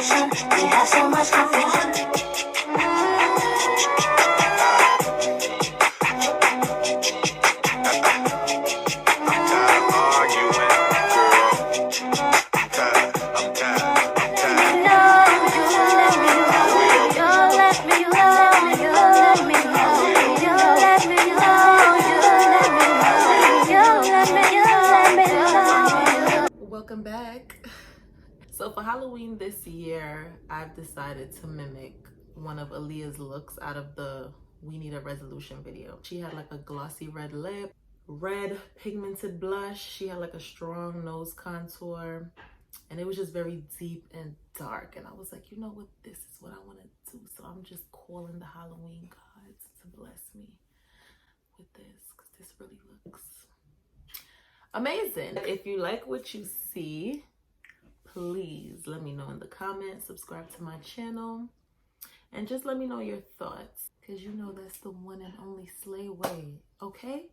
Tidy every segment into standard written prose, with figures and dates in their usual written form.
conversation. We have so much confusion. Welcome back. So for Halloween this year, I've decided to mimic one of AALIYAH's looks out of the We Need a Resolution video. She had like a glossy red lip, red pigmented blush. She had like a strong nose contour, and it was just very deep and dark. And I was like, you know what? This is what I want to do. So I'm just calling the Halloween gods to bless me with this, because this really looks amazing. If you like what you see, please let me know in the comments, subscribe to my channel, and just let me know your thoughts, because you know that's the one and only Slay way, okay?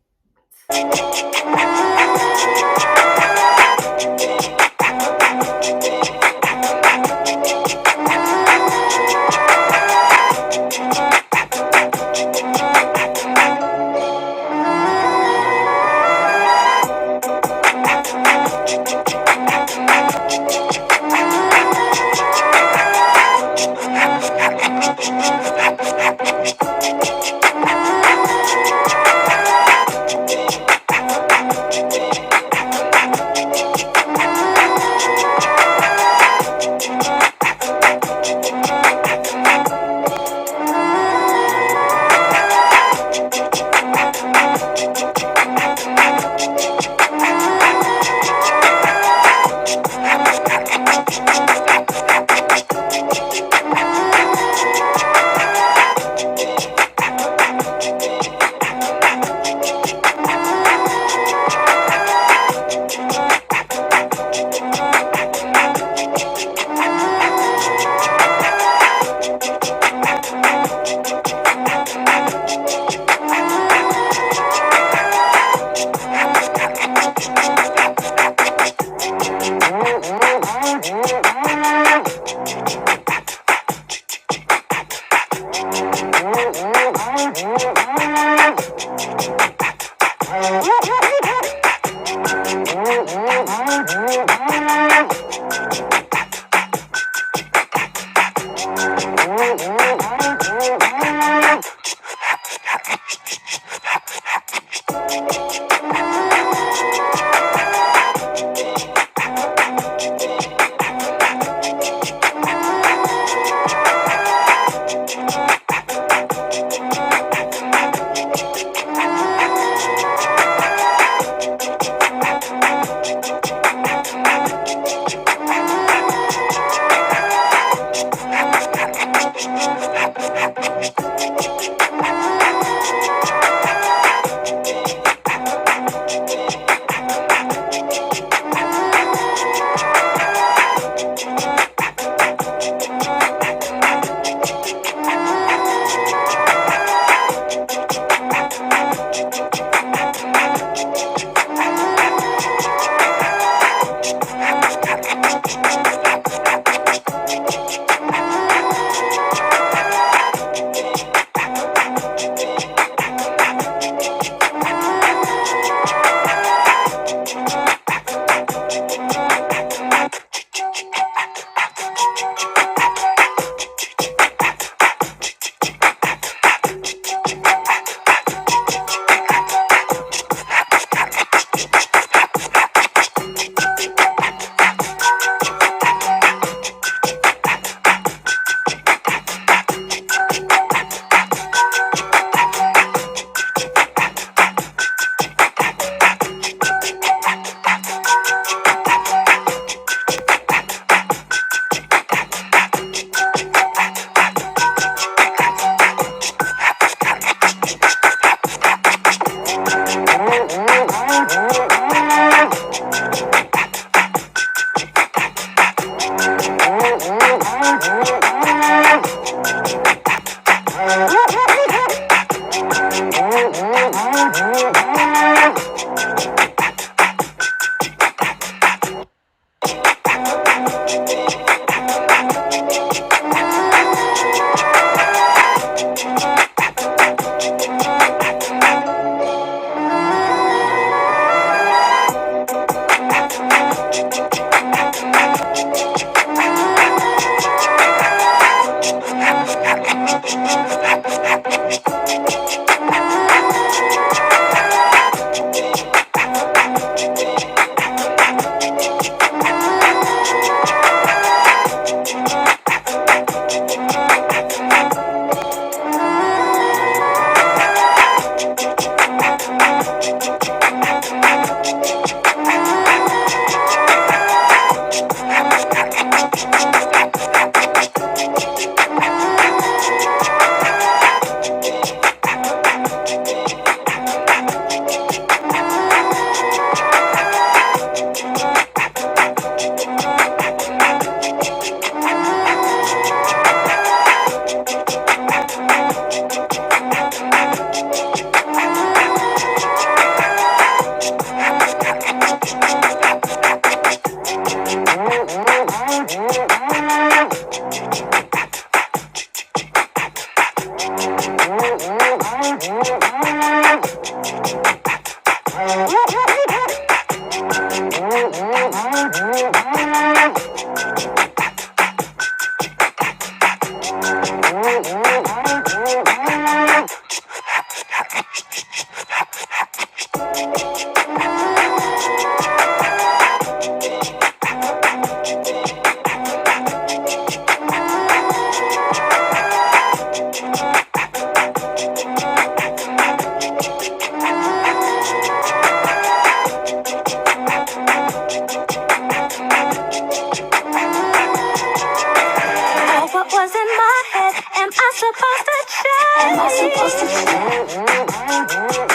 Was in my head, am I supposed to change? Am I supposed to change?